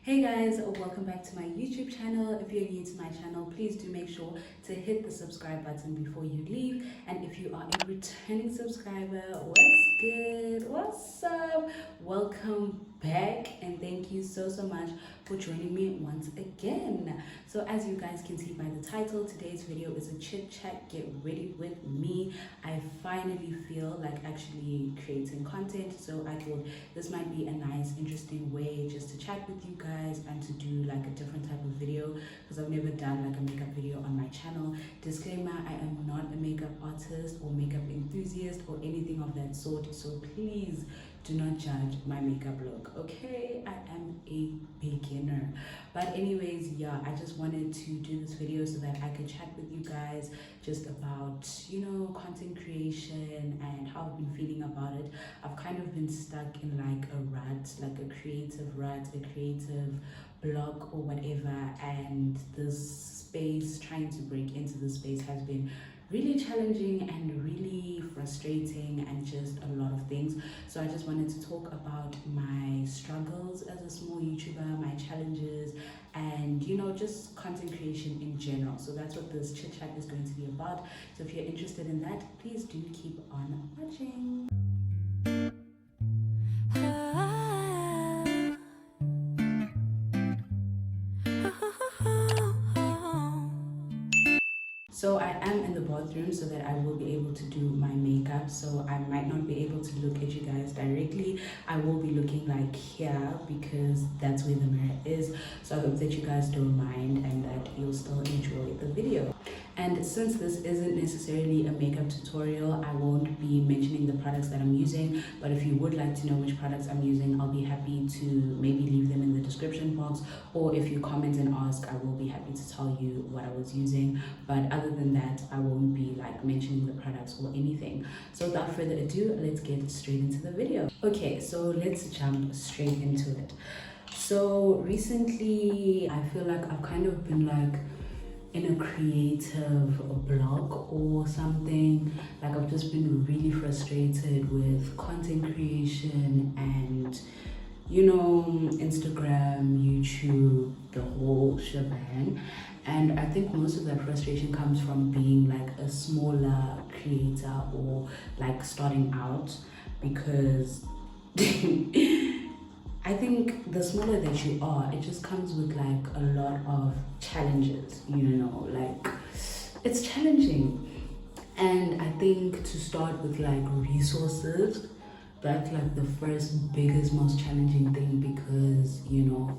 Hey guys, welcome back to my YouTube channel. If you're new to my channel, please do make sure to hit the subscribe button before you leave. And if you are a returning subscriber, what's good? What's up? Welcome back and thank you so much for joining me once again. So as you guys can see by the title, today's video is a chit chat, get ready with me. I finally feel like actually creating content, so I thought this might be a nice interesting way just to chat with you guys and to do like a different type of video, because I've never done like a makeup video on my channel. Disclaimer, I am not a makeup artist or makeup enthusiast or anything of that sort, so please do not judge my makeup look, okay? I am a beginner. But anyways, yeah, I just wanted to do this video so that I could chat with you guys just about, you know, content creation and how I've been feeling about it. I've kind of been stuck in like a rut, like a creative rut, a creative block or whatever, and this space, trying to break into this space has been really challenging and really frustrating and just a lot of things. So I just wanted to talk about my struggles as a small YouTuber, my challenges, and you know, just content creation in general. So that's what this chit chat is going to be about. So if you're interested in that, please do keep on watching. So I am in the bathroom so that I will be able to do my makeup, so I might not be able to look at you guys directly. I will be looking like here because that's where the mirror is. So I hope that you guys don't mind and that you'll still enjoy the video. And since this isn't necessarily a makeup tutorial, I won't be mentioning the products that I'm using, but if you would like to know which products I'm using, I'll be happy to maybe leave them in the description box, or if you comment and ask, I will be happy to tell you what I was using. But other than that, I won't be like mentioning the products or anything. So without further ado, let's get straight into the video. Okay, so let's jump straight into it. So recently, I feel like I've kind of been like in a creative block or something. Like I've just been really frustrated with content creation and, you know, Instagram, YouTube, the whole shebang. And I think most of that frustration comes from being like a smaller creator or like starting out, because I think the smaller that you are, it just comes with like a lot of challenges, you know, like it's challenging. And I think to start with like resources, that's like the first biggest, most challenging thing, because, you know,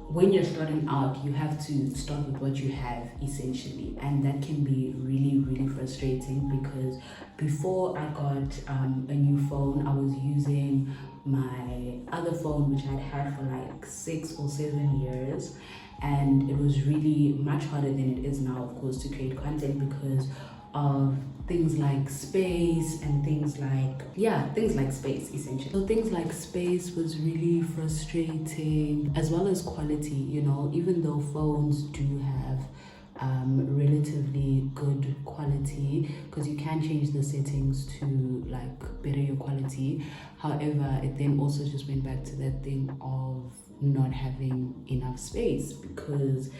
when you're starting out, you have to start with what you have essentially, and that can be really frustrating, because before I got a new phone, I was using my other phone which I'd had for like 6 or 7 years, and it was really much harder than it is now, of course, to create content because of things like space and things like space essentially. So things like space was really frustrating, as well as quality, you know, even though phones do have relatively good quality, because you can change the settings to like better your quality. However, it then also just went back to that thing of not having enough space, because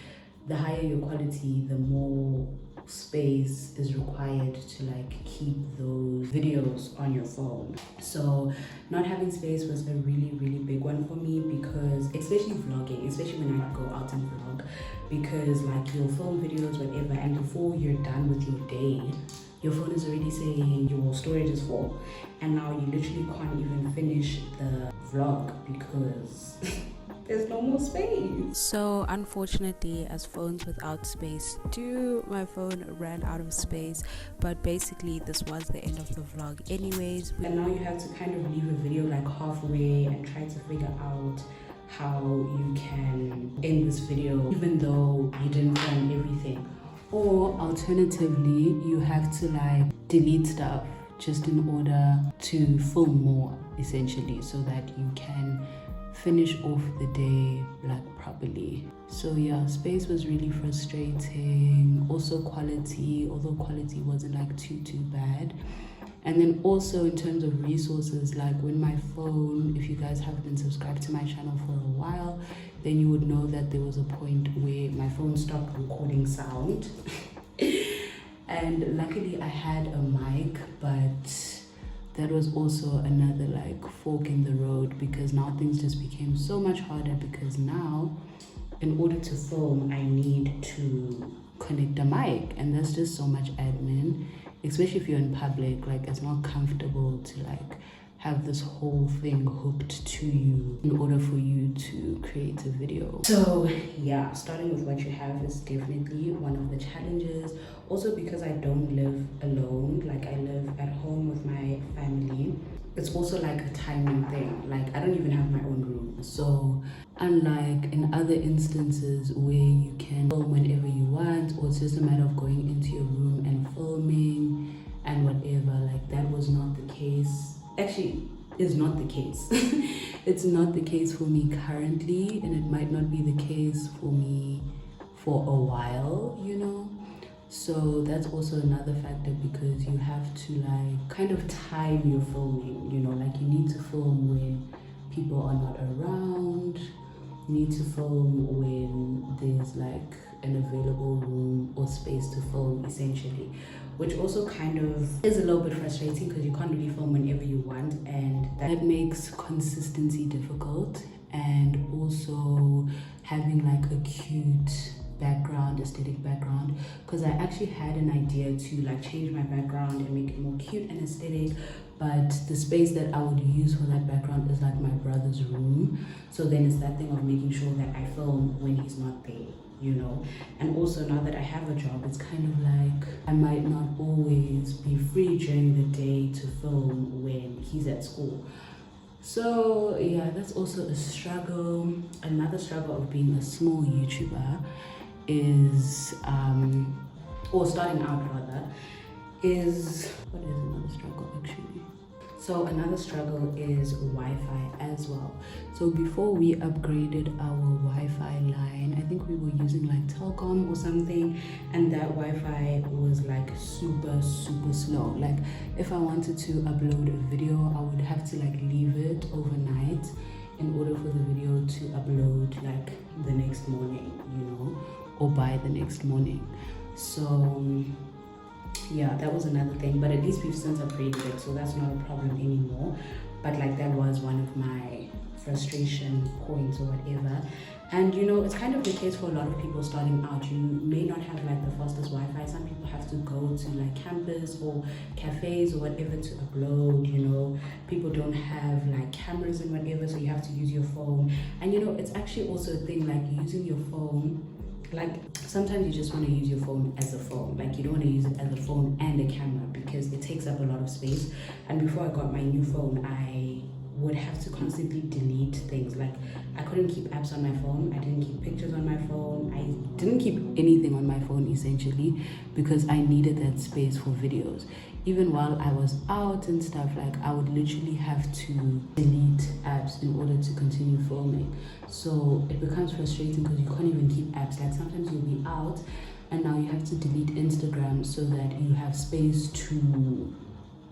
the higher your quality, the more space is required to like keep those videos on your phone. So not having space was a really big one for me, because especially vlogging, especially when I go out and vlog, because like you'll film videos, whatever, and before you're done with your day, your phone is already saying your storage is full, and now you literally can't even finish the vlog because there's no more space. So unfortunately, as phones without space do, my phone ran out of space. But basically this was the end of the vlog anyways. And now you have to kind of leave a video like halfway and try to figure out how you can end this video even though you didn't film everything. Or alternatively, you have to like delete stuff just in order to film more essentially, so that you can finish off the day like properly. So yeah, space was really frustrating. Also quality, although quality wasn't like too bad. And then also in terms of resources, like when my phone, if you guys have been subscribed to my channel for a while, then you would know that there was a point where my phone stopped recording sound. And luckily I had a mic, but that was also another like fork in the road, because now things just became so much harder, because now in order to film I need to connect a mic, and that's just so much admin, especially if you're in public. Like, it's not comfortable to like have this whole thing hooked to you in order for you to create a video. So yeah, starting with what you have is definitely one of the challenges. Also because I don't live alone, like I live at home with my family, it's also like a timing thing. Like, I don't even have my own room. So unlike in other instances where you can film whenever you want, or it's just a matter of going into your room and filming and whatever, like that was not the case. Actually, is not the case. It's not the case for me currently, and it might not be the case for me for a while, you know. So that's also another factor, because you have to like kind of time your filming, you know, like you need to film when people are not around, you need to film when there's like an available room or space to film, essentially, which also kind of is a little bit frustrating because you can't really film whenever you want, and that makes consistency difficult. And also having like a cute background, aesthetic background, because I actually had an idea to like change my background and make it more cute and aesthetic, but the space that I would use for that background is like my brother's room. So then it's that thing of making sure that I film when he's not there, you know. And also now that I have a job, it's kind of like I might not always be free during the day to film when he's at school. So yeah, that's also a struggle. Another struggle of being a small YouTuber is or starting out rather, is, what is another struggle actually? So another struggle is Wi-Fi as well. So before we upgraded our Wi-Fi line, I think we were using like Telkom or something, and that Wi-Fi was like super slow. Like if I wanted to upload a video, I would have to like leave it overnight in order for the video to upload like the next morning, you know, or by the next morning. So yeah, that was another thing, but at least we've since upgraded it, so that's not a problem anymore. But like that was one of my frustration points or whatever. And you know, it's kind of the case for a lot of people starting out. You may not have like the fastest Wi-Fi. Some people have to go to like campus or cafes or whatever to upload, you know. People don't have like cameras and whatever, so you have to use your phone. And you know, it's actually also a thing, like using your phone, like sometimes you just want to use your phone as a phone. Like you don't want to use it as a phone and a camera, because it takes up a lot of space. And before I got my new phone, I would have to constantly delete things. Like I couldn't keep apps on my phone, I didn't keep pictures on my phone, I didn't keep anything on my phone essentially, because I needed that space for videos. Even while I was out and stuff, like I would literally have to delete apps in order to continue filming. So it becomes frustrating because you can't even keep apps. Like sometimes you'll be out and now you have to delete Instagram so that you have space to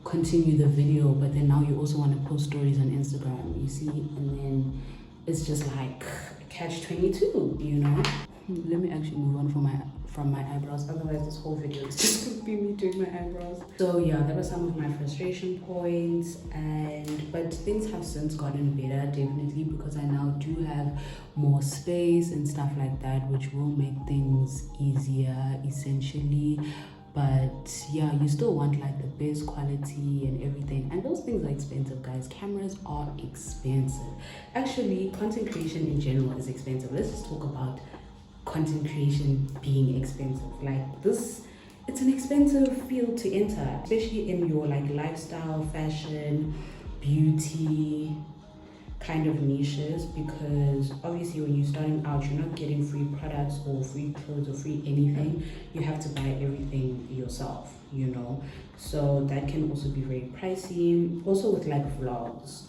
continue the video, but then now you also want to post stories on Instagram, you see, and then it's just like catch-22, you know. Let me actually move on from my eyebrows, otherwise this whole video is just gonna be me doing my eyebrows. So yeah, that was some of my frustration points, but things have since gotten better, definitely, because I now do have more space and stuff like that, which will make things easier essentially. But yeah, you still want like the best quality and everything, and those things are expensive, guys. Cameras are expensive. Actually, content creation in general is expensive. Let's just talk about content creation being expensive. Like this, it's an expensive field to enter, especially in your like lifestyle, fashion, beauty kind of niches, because obviously when you're starting out, you're not getting free products or free clothes or free anything. You have to buy everything yourself, you know. So that can also be very pricey. Also with like vlogs,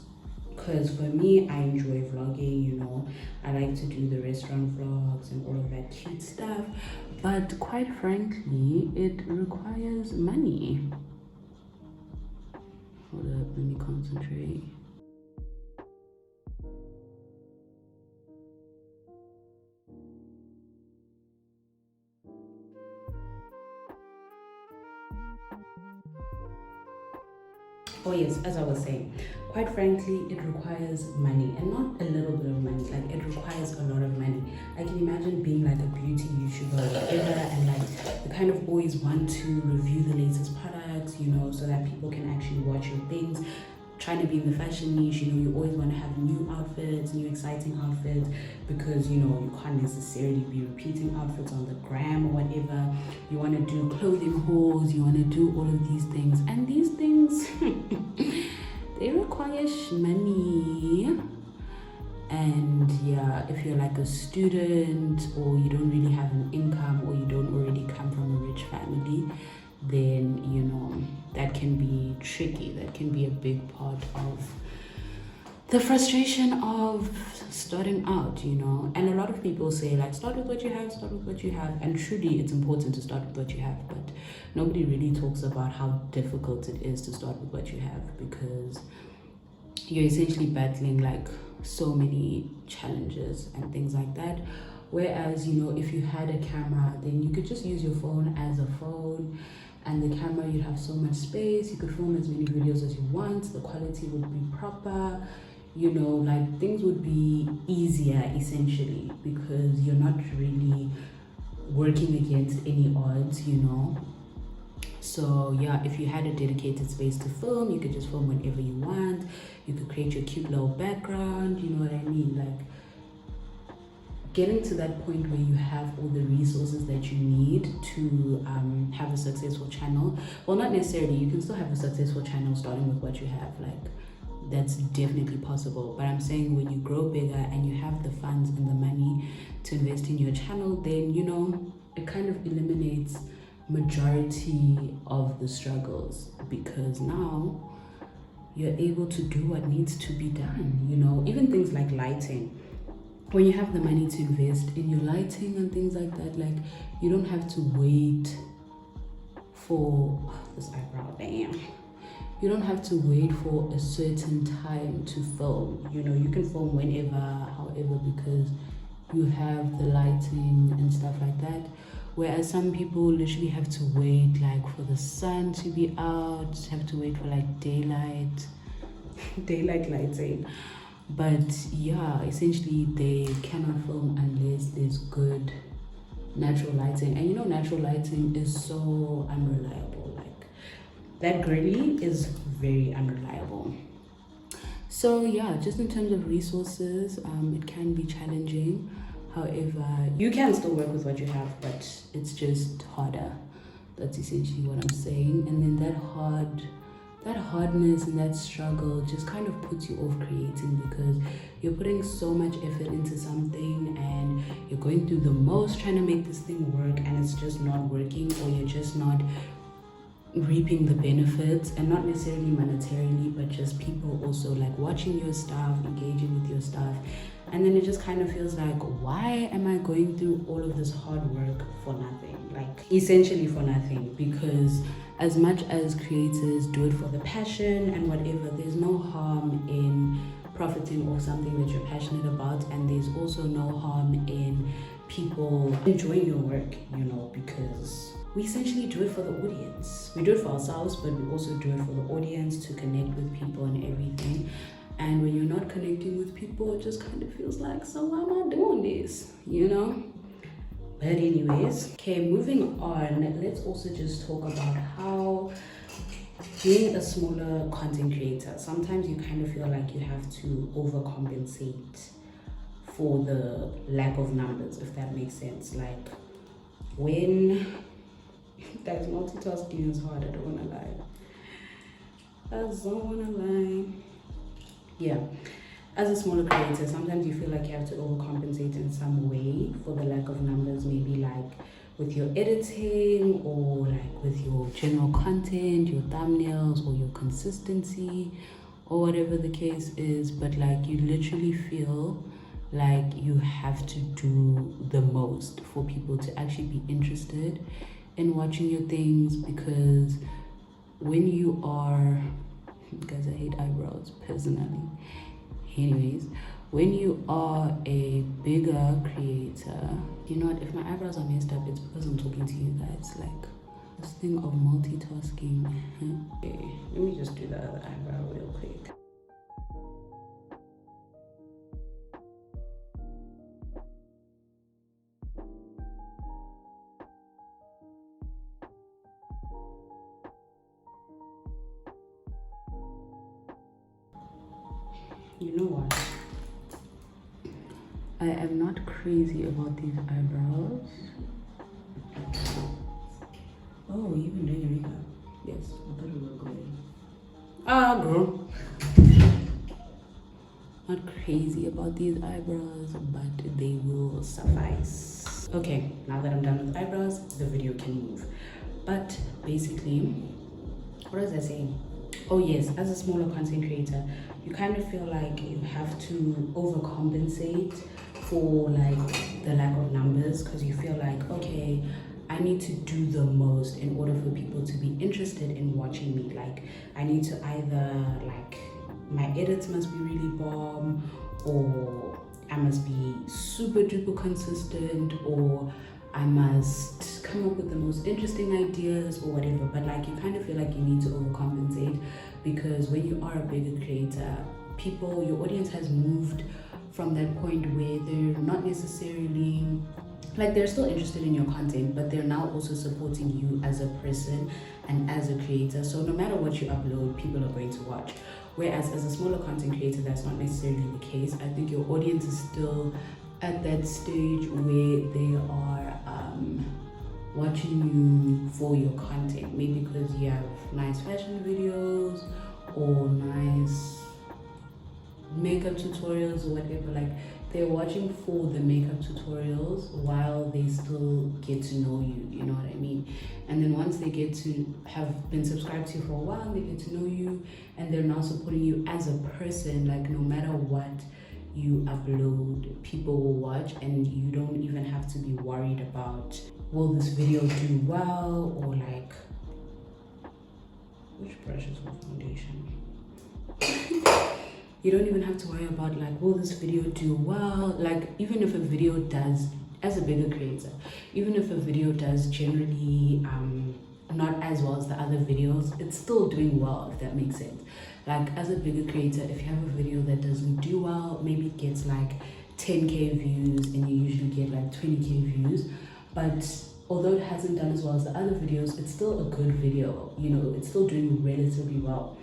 because for me, I enjoy vlogging, you know. I like to do the restaurant vlogs and all of that cute stuff, but quite frankly, it requires money. Hold up, let me concentrate. Oh yes, as I was saying, quite frankly, it requires money, and not a little bit of money, like it requires a lot of money. I can imagine being like a beauty YouTuber or whatever, and like you kind of always want to review the latest products, you know, so that people can actually watch your things. Trying to be in the fashion niche, you know, you always want to have new outfits, new exciting outfits, because you know you can't necessarily be repeating outfits on the gram or whatever. You want to do clothing hauls, you want to do all of these things, and these things they require money. And yeah, if you're like a student, or you don't really have an income, or you don't already come from a rich family, then you know that can be tricky. That can be a big part of the frustration of starting out, you know. And a lot of people say like, start with what you have, start with what you have, and truly it's important to start with what you have, but nobody really talks about how difficult it is to start with what you have, because you're essentially battling like so many challenges and things like that. Whereas, you know, if you had a camera, then you could just use your phone as a phone, and the camera, you'd have so much space, you could film as many videos as you want, the quality would be proper, you know, like things would be easier essentially, because you're not really working against any odds, you know. So yeah, if you had a dedicated space to film, you could just film whenever you want. You could create your cute little background, you know what I mean? Like getting to that point where you have all the resources that you need to have a successful channel. Well, not necessarily, you can still have a successful channel starting with what you have, like that's definitely possible. But I'm saying when you grow bigger and you have the funds and the money to invest in your channel, then you know it kind of eliminates majority of the struggles, because now you're able to do what needs to be done, you know. Even things like lighting, when you have the money to invest in your lighting and things like that, like you don't have to wait for this eyebrow, damn, you don't have to wait for a certain time to film, you know. You can film whenever, however, because you have the lighting and stuff like that. Whereas some people literally have to wait like for the sun to be out, have to wait for like daylight lighting. But yeah, essentially they cannot film unless there's good natural lighting. And you know, natural lighting is so unreliable. Like that girly is very unreliable. So yeah, just in terms of resources, it can be challenging. However, you can still work with what you have, but it's just harder. That's essentially what I'm saying. And then that hardness and that struggle just kind of puts you off creating, because you're putting so much effort into something and you're going through the most trying to make this thing work, and it's just not working, or you're just not reaping the benefits, and not necessarily monetarily, but just people also like watching your stuff, engaging with your stuff. And then it just kind of feels like, why am I going through all of this hard work for nothing? Like essentially for nothing, because as much as creators do it for the passion and whatever, there's no harm in profiting off something that you're passionate about, and there's also no harm in people enjoying your work, you know, because we essentially do it for the audience. We do it for ourselves, but we also do it for the audience, to connect with people and everything. And when you're not connecting with people, it just kind of feels like, so why am I doing this, you know? But anyways, okay, moving on, let's also just talk about how being a smaller content creator, sometimes you kind of feel like you have to overcompensate for the lack of numbers, if that makes sense. Like when guys, multitasking is hard, I don't want to lie. Yeah, as a smaller creator, sometimes you feel like you have to overcompensate in some way for the lack of numbers, maybe like with your editing, or like with your general content, your thumbnails, or your consistency, or whatever the case is. But like you literally feel like you have to do the most for people to actually be interested in watching your things, because when you are, guys, I hate eyebrows personally. Anyways, when you are a bigger creator, you know what, if my eyebrows are messed up, it's because I'm talking to you guys. Like, This thing of multitasking. Okay, let me just do the other eyebrow real quick. You know what? I am not crazy about these eyebrows. Oh, even doing your makeup. Yes, I thought we were going. Ah, girl. Not crazy about these eyebrows, but they will suffice. Okay, now that I'm done with eyebrows, the video can move. But basically, what was I saying? Oh yes, as a smaller content creator, you kind of feel like you have to overcompensate for like the lack of numbers, because you feel like, okay, I need to do the most in order for people to be interested in watching me. Like, I need to either like, my edits must be really bomb, or I must be super duper consistent, or I must come up with the most interesting ideas or whatever. But like, you kind of feel like you need to overcompensate, because when you are a bigger creator, people, your audience has moved from that point where they're not necessarily like, they're still interested in your content, but they're now also supporting you as a person and as a creator. So no matter what you upload, people are going to watch. Whereas as a smaller content creator, that's not necessarily the case. I think your audience is still at that stage where they are watching you for your content, maybe because you have nice fashion videos or nice makeup tutorials or whatever. Like, they're watching for the makeup tutorials while they still get to know you, you know what I mean? And then once they get to have been subscribed to you for a while, they get to know you, and they're now supporting you as a person. Like, no matter what you upload, people will watch, and you don't even have to be worried about, will this video do well, or like, which brush is for foundation? You don't even have to worry about like, will this video do well? Like, even if a video does, as a bigger creator, even if a video does generally not as well as the other videos, it's still doing well, if that makes sense. Like, as a bigger creator, if you have a video that doesn't do well, maybe it gets like 10k views and you usually get like 20k views, but although it hasn't done as well as the other videos, it's still a good video, you know, it's still doing relatively well.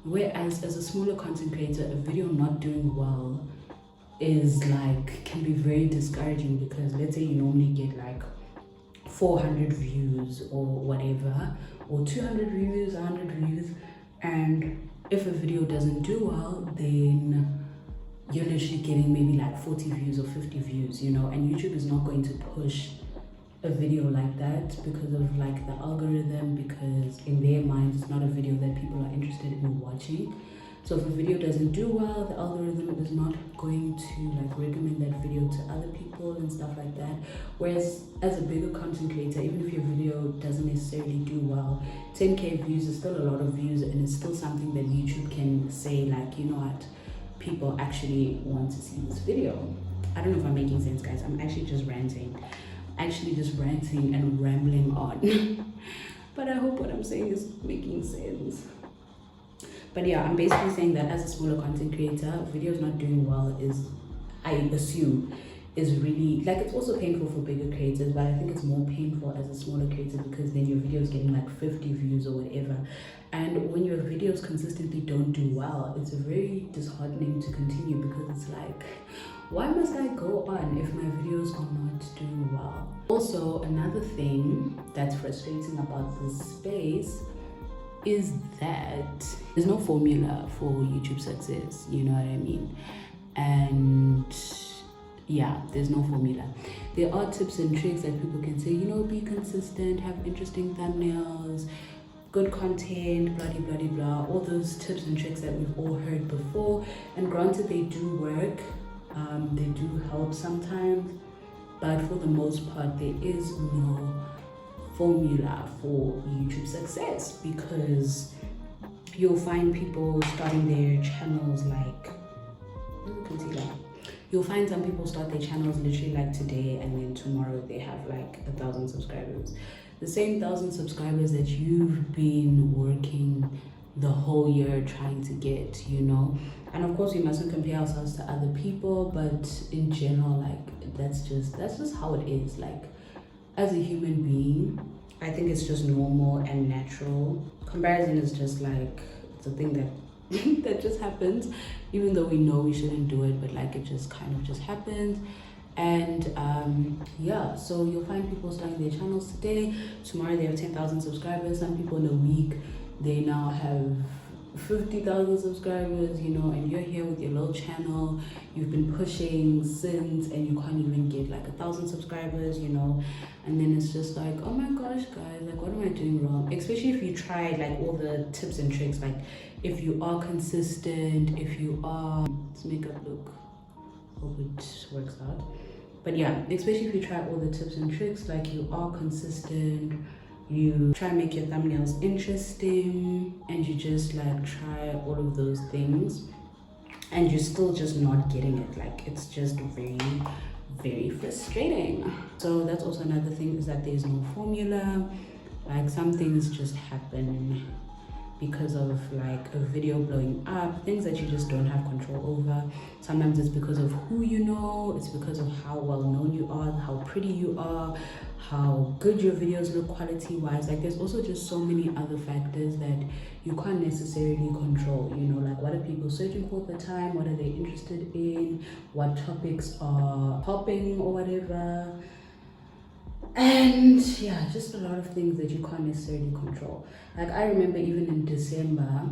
Whereas as a smaller content creator, a video not doing well is like, can be very discouraging, because let's say you normally get like 400 views or whatever, or 200 views, 100 views, and if a video doesn't do well, then you're literally getting maybe like 40 views or 50 views, you know, and YouTube is not going to push a video like that because of like the algorithm, because in their minds it's not a video that people are interested in watching. So if a video doesn't do well, the algorithm is not going to like recommend that video to other people and stuff like that. Whereas as a bigger content creator, even if your video doesn't necessarily do well, 10k views is still a lot of views, and it's still something that YouTube can say like, you know what, people actually want to see this video. I don't know if I'm making sense, guys. I'm actually just ranting and rambling on. But I hope what I'm saying is making sense. But yeah, I'm basically saying that as a smaller content creator, videos not doing well is, I assume, is really, like, it's also painful for bigger creators, but I think it's more painful as a smaller creator, because then your video is getting like 50 views or whatever. And when your videos consistently don't do well, it's very disheartening to continue, because it's like, why must I go on if my videos are not doing well? Also, another thing that's frustrating about this space is that there's no formula for YouTube success, you know what I mean? And yeah, there's no formula. There are tips and tricks that people can say, you know, be consistent, have interesting thumbnails, good content, blah, blah, blah, blah, all those tips and tricks that we've all heard before. And granted, they do work, they do help sometimes, but for the most part, there is no formula for YouTube success, because you'll find people starting their channels like, you'll find some people start their channels literally like today, and then tomorrow they have like 1,000 subscribers. the same 1,000 subscribers that you've been working the whole year trying to get, you know. And of course we mustn't compare ourselves to other people, but in general, like that's just how it is. Like as a human being, I think it's just normal and natural. Comparison is just like, it's a thing that that just happens, even though we know we shouldn't do it, but like it just kind of just happens. And yeah, so you'll find people starting their channels today, tomorrow they have 10,000 subscribers. Some people in a week they now have 50,000 subscribers, you know, and you're here with your little channel, you've been pushing since, and you can't even get like 1,000 subscribers, you know. And then it's just like, oh my gosh guys, like what am I doing wrong? Especially if you try like all the tips and tricks, like if you are consistent, if you are, let's make up look, hope it works out. But yeah, especially if you try all the tips and tricks, like you are consistent, you try and make your thumbnails interesting, and you just like try all of those things, and you're still just not getting it. Like it's just very, very frustrating. So that's also another thing, is that there's no formula. Like some things just happen because of like a video blowing up, things that you just don't have control over. Sometimes it's because of who you know, it's because of how well known you are, how pretty you are, how good your videos look quality wise. Like there's also just so many other factors that you can't necessarily control, you know. Like what are people searching for at the time, what are they interested in, what topics are popping or whatever. And yeah, just a lot of things that you can't necessarily control. Like I remember even in December,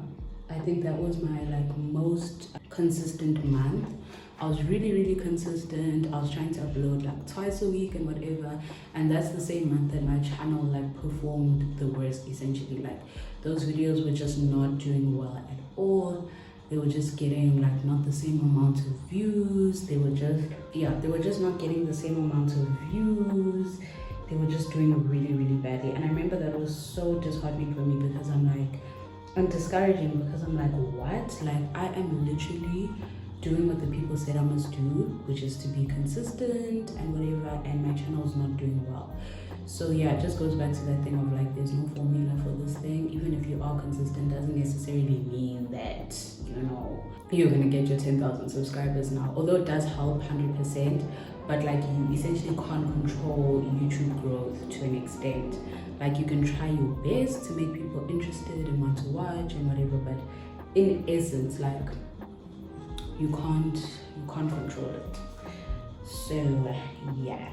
I think that was my like most consistent month. I was really consistent. I was trying to upload like twice a week and whatever, and that's the same month that my channel like performed the worst, essentially. Like those videos were just not doing well at all. They were just getting like not the same amount of views. They were just not getting the same amount of views. They were just doing really badly. And I remember that was so disheartening for me, because I'm discouraging, because I'm like, what? Like I am literally doing what the people said I must do, which is to be consistent and whatever, and my channel is not doing well. So yeah, it just goes back to that thing of like, there's no formula for this thing. Even if you are consistent, doesn't necessarily mean that, you know, you're gonna get your 10,000 subscribers now. Although it does help 100%, but like you essentially can't control YouTube growth to an extent. Like you can try your best to make people interested and want to watch and whatever, but in essence, like you can't control it. So yeah.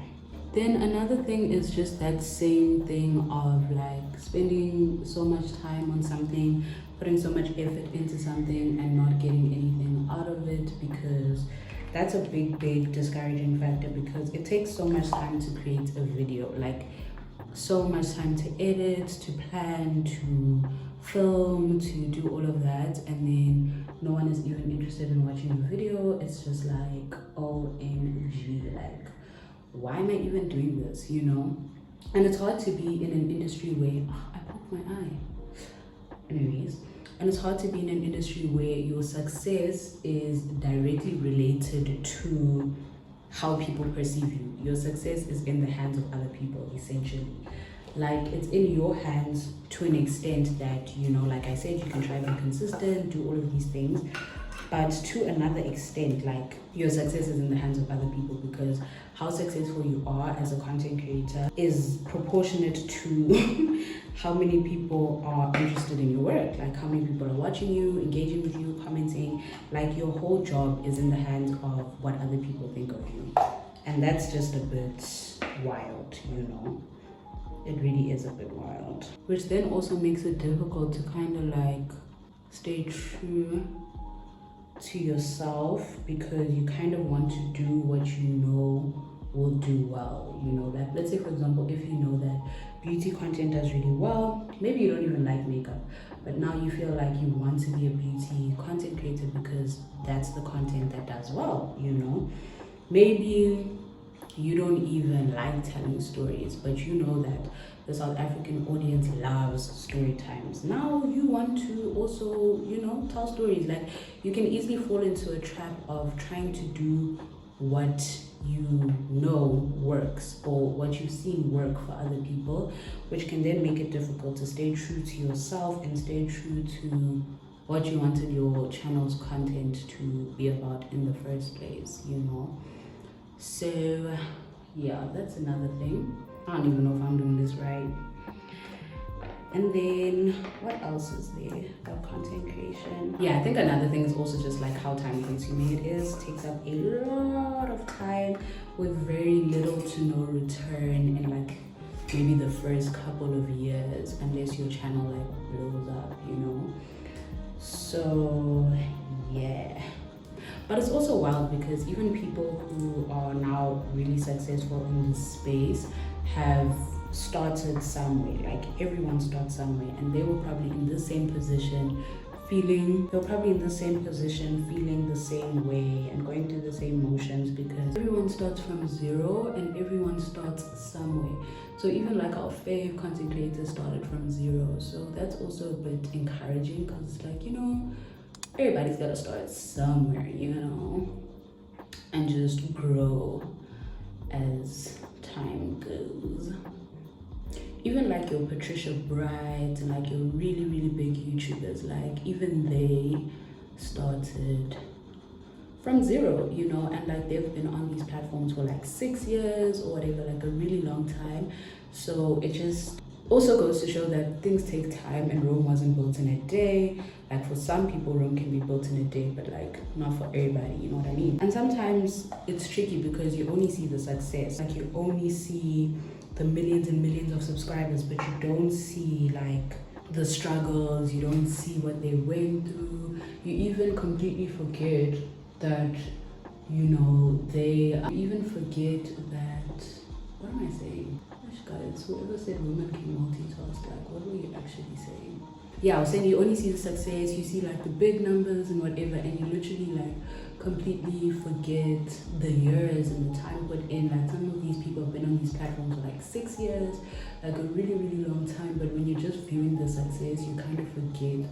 Then another thing is just that same thing of like spending so much time on something, putting so much effort into something and not getting anything out of it, because that's a big discouraging factor, because it takes so much time to create a video, like so much time to edit, to plan, to film, to do all of that, and then no one is even interested in watching the video. It's just like, OMG, like why am I even doing this, you know? And it's hard to be in an industry where I poked my eye. Anyways, and it's hard to be in an industry where your success is directly related to how people perceive you. Your success is in the hands of other people, essentially. Like it's in your hands to an extent that, you know, like I said, you can try to be consistent, do all of these things, but to another extent, like your success is in the hands of other people, because how successful you are as a content creator is proportionate to how many people are interested in your work, like how many people are watching you, engaging with you, commenting. Like your whole job is in the hands of what other people think of you, and that's just a bit wild, you know. It really is a bit wild, which then also makes it difficult to kind of like stay true to yourself, because you kind of want to do what you know will do well, you know. Like let's say for example, if you know that beauty content does really well, maybe you don't even like makeup, but now you feel like you want to be a beauty content creator because that's the content that does well, you know. Maybe you don't even like telling stories, but you know that the South African audience loves story times. Now you want to also, you know, tell stories. Like you can easily fall into a trap of trying to do what you know works or what you've seen work for other people, which can then make it difficult to stay true to yourself and stay true to what you wanted your channel's content to be about in the first place, you know. So yeah, that's another thing. I don't even know if I'm doing this right. And then what else is there about content creation? Yeah, I think another thing is also just like how time consuming it is. It takes up a lot of time with very little to no return in like maybe the first couple of years, unless your channel like blows up, you know. So yeah, but it's also wild because even people who are now really successful in this space have started somewhere. Like everyone starts somewhere, and they were probably in the same position feeling the same way and going through the same motions, because everyone starts from zero and everyone starts somewhere. So even like our fave content creators started from zero, so that's also a bit encouraging, because it's like, you know, everybody's gotta start somewhere, you know, and just grow as time goes. Even like your Patricia Bright and like your really, really big YouTubers, like even they started from zero, you know, and like they've been on these platforms for like 6 years or whatever, like a really long time. So it just also goes to show that things take time, and Rome wasn't built in a day. Like for some people, Rome can be built in a day, but like not for everybody, you know what I mean? And sometimes it's tricky because you only see the success, like you only see the millions and millions of subscribers, but you don't see like the struggles, you don't see what they went through. You even completely forget that, you know, you even forget that, what am I saying? Gosh guys, whoever said women can multitask, like what were you actually saying? Yeah, I was saying you only see the success, you see like the big numbers and whatever, and you literally like completely forget the years and the time put in. Like some of these people have been on these platforms for like 6 years, like a really, really long time, but when you're just viewing the success, you kind of forget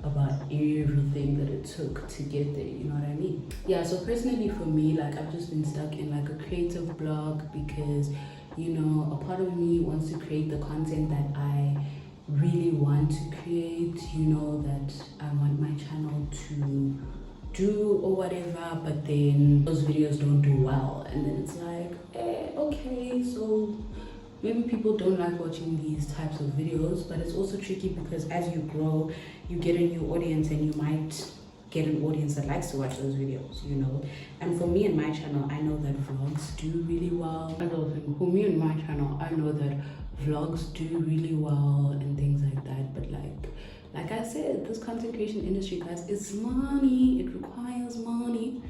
about everything that it took to get there, you know what I mean? Yeah, so personally for me, like I've just been stuck in like a creative block because, you know, a part of me wants to create the content that I really want to create, you know, that I want my channel to do or whatever, but then those videos don't do well, and then it's like, okay, so maybe people don't like watching these types of videos. But it's also tricky because as you grow, you get a new audience, and you might get an audience that likes to watch those videos, you know. And for me and my channel, I know that vlogs do really well. For me and my channel, I know that vlogs do really well and things like that, but like I said, this content creation industry, guys, it's money. It requires money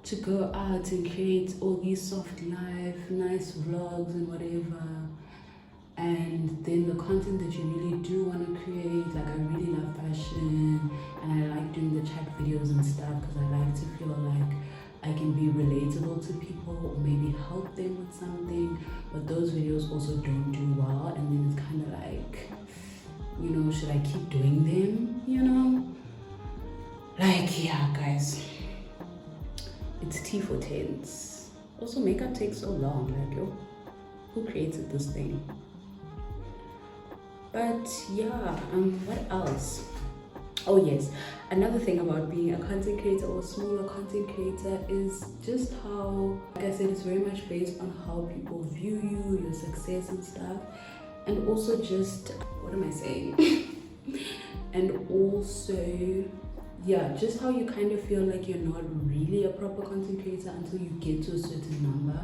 to go out and create all these soft life, nice vlogs and whatever. And then the content that you really do want to create, like I really love fashion and I like doing the chat videos and stuff because I like to feel like I can be relatable to people or maybe help them with something. But those videos also don't do well, and then it's kind of like, you know, should I keep doing them, you know? Like, yeah, guys, it's T for tense. Also, makeup takes so long, like, yo, who created this thing? But yeah, what else? Oh yes, another thing about being a content creator or a smaller content creator is just how, like I said, it's very much based on how people view you, your success and stuff. And also just, what am I saying? And also, yeah, just how you kind of feel like you're not really a proper content creator until you get to a certain number,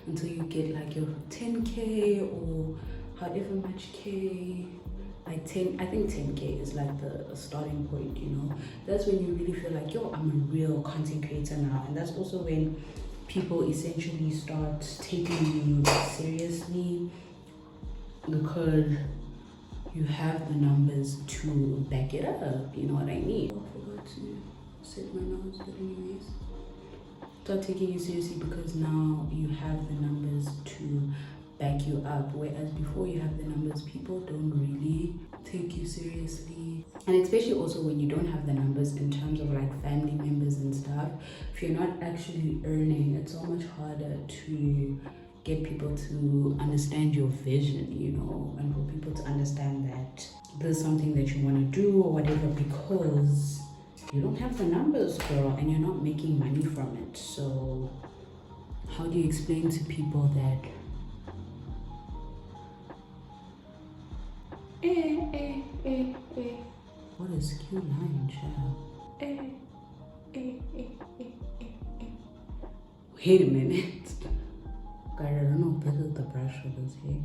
until you get like your 10K or however much K, like 10, I think 10K is like the starting point, you know. That's when you really feel like, yo, I'm a real content creator now. And that's also when people essentially start taking you seriously, because you have the numbers to back it up, you know what I mean? I forgot to set my nose, but anyways, start taking you seriously because now you have the numbers to back you up, whereas before you have the numbers, people don't really take you seriously. And especially also when you don't have the numbers in terms of like family members and stuff, if you're not actually earning, it's so much harder to get people to understand your vision, you know, and for people to understand that this is something that you want to do or whatever, because you don't have the numbers, girl, and you're not making money from it. So how do you explain to people that what is Q9, child? Wait a minute. God, I don't know if this is the brush for this hair,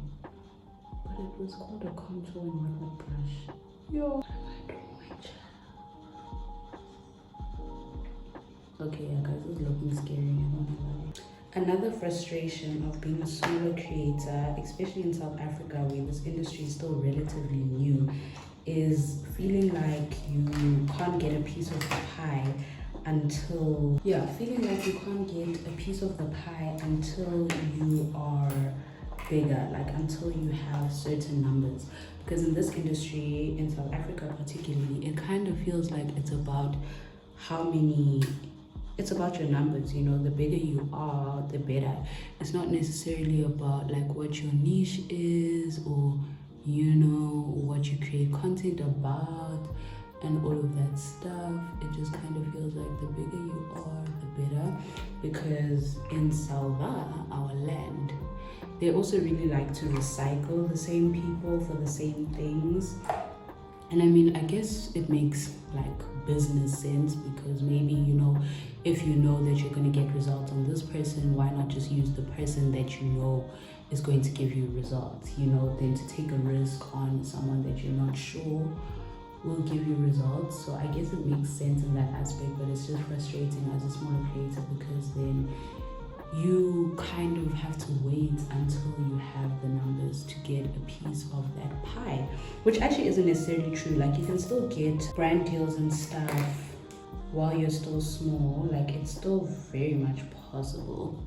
but it was called a contour and whatnot brush. Yo, I don't mind, child. Okay, yeah, guys, this is looking scary. I don't know why. Another frustration of being a solo creator, especially in South Africa where this industry is still relatively new, is feeling like you can't get a piece of the pie until feeling like you can't get a piece of the pie until you are bigger, like until you have certain numbers. Because in this industry, in South Africa particularly, it kind of feels like it's about it's about your numbers, you know. The bigger you are, the better. It's not necessarily about like what your niche is, or you know, what you create content about and all of that stuff. It just kind of feels like the bigger you are, the better. Because in Salva, our land, they also really like to recycle the same people for the same things. And I mean, I guess it makes like business sense, because maybe, you know, if you know that you're going to get results on this person, why not just use the person that you know is going to give you results, you know, than to take a risk on someone that you're not sure will give you results. So I guess it makes sense in that aspect, but it's just frustrating as a smaller creator, because then you kind of have to wait until you have the numbers to get a piece of that pie, which actually isn't necessarily true. Like, you can still get brand deals and stuff while you're still small. Like, it's still very much possible,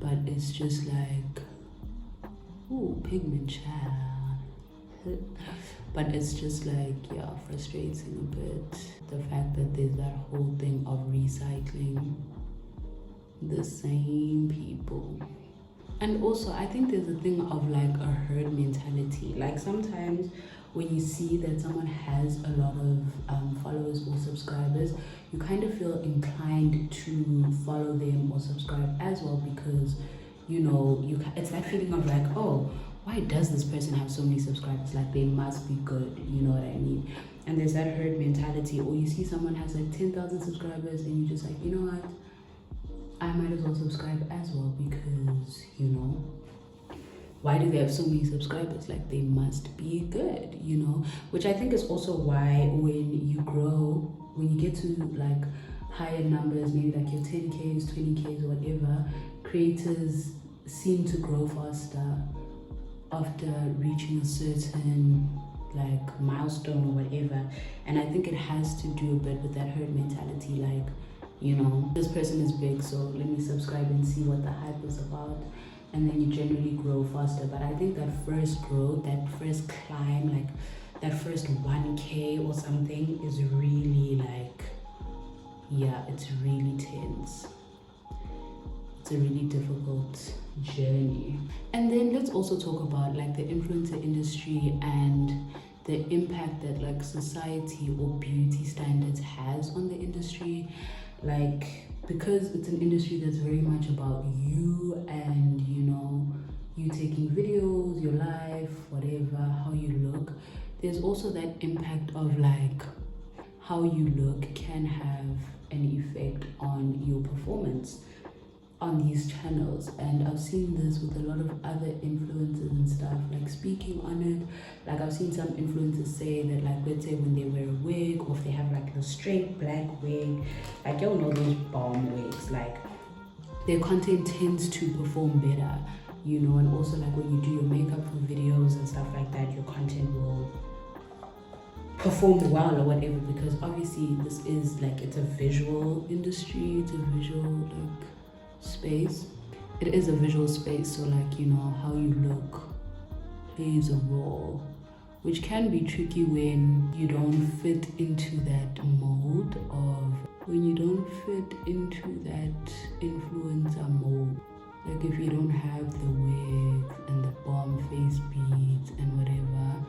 but it's just like, ooh, pigment child. But it's just like, frustrating a bit, the fact that there's that whole thing of recycling the same people. And also, I think there's a thing of like a herd mentality. Like, sometimes when you see that someone has a lot of followers or subscribers, you kind of feel inclined to follow them or subscribe as well, because, you know, it's that feeling of like, oh, why does this person have so many subscribers? Like, they must be good, you know what I mean? And there's that herd mentality. Or you see someone has like 10,000 subscribers and you're just like, you know what, I might as well subscribe as well, because, you know, why do they have so many subscribers? Like, they must be good, you know? Which I think is also why when you grow, when you get to like higher numbers, maybe like your 10Ks, 20Ks, or whatever, creators seem to grow faster after reaching a certain like milestone or whatever. And I think it has to do a bit with that herd mentality, like, you know, this person is big, so let me subscribe and see what the hype is about. And then you generally grow faster. But I think that first growth, that first climb, like that first 1K or something, is really like, it's really tense. It's a really difficult journey. And then let's also talk about like the influencer industry and the impact that like society or beauty standards has on the industry. Like, because it's an industry that's very much about you and, you know, you taking videos, your life, whatever, how you look. There's also that impact of like how you look can have an effect on your performance on these channels. And I've seen this with a lot of other influencers and stuff, like speaking on it. Like, I've seen some influencers say that, like, let's say when they wear a wig, or if they have like a straight black wig, like, y'all know those bomb wigs, like their content tends to perform better, you know. And also, like, when you do your makeup for videos and stuff like that, your content will perform well or whatever, because obviously this is like, it's a visual industry, it's a visual like space. It is a visual space, so like, you know, how you look plays a role which can be tricky when you don't fit into that mold of influencer mold. Like if you don't have the wigs and the bomb face beads and whatever,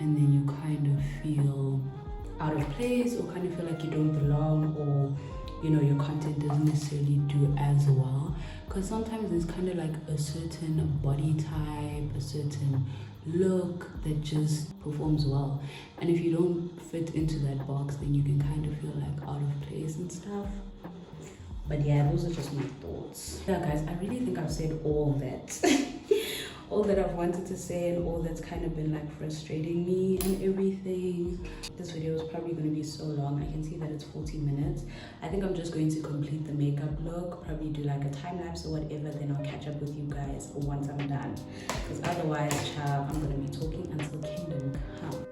and then you kind of feel out of place or kind of feel like you don't belong, or your content doesn't necessarily do as well, because sometimes there's kind of like a certain body type, a certain look that just performs well, and if you don't fit into that box, then you can kind of feel like out of place and stuff. But yeah, those are just my thoughts. Yeah guys, I really think I've said all that all that I've wanted to say, and all that's kind of been like frustrating me and everything. This video is probably going to be so long. I can see that it's 40 minutes. I think I'm just going to complete the makeup look, probably do like a time lapse or whatever, then I'll catch up with you guys once I'm done, because otherwise, child, I'm going to be talking until kingdom come.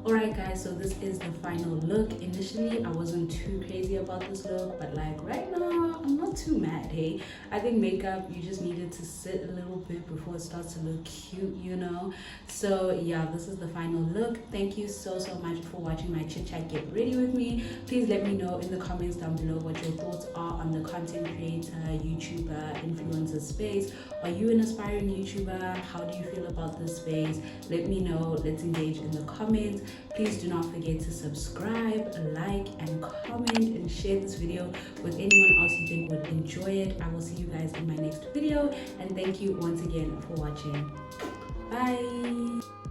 Alright guys, so this is the final look. Initially I wasn't too crazy about this look, but like right now I'm not too mad. Hey, I think makeup, you just needed to sit a little bit before it starts to look cute, so yeah, this is the final look. Thank you so much for watching my chit chat get ready with me. Please let me know in the comments down below what your thoughts are on the content creator, YouTuber, influencer space. Are you an aspiring YouTuber? How do you feel about this space? Let me know. Let's engage in the comments. Please do not forget to subscribe, like, and comment, and share this video with anyone else you think would enjoy it. I will see you guys in my next video, and thank you once again for watching. Bye.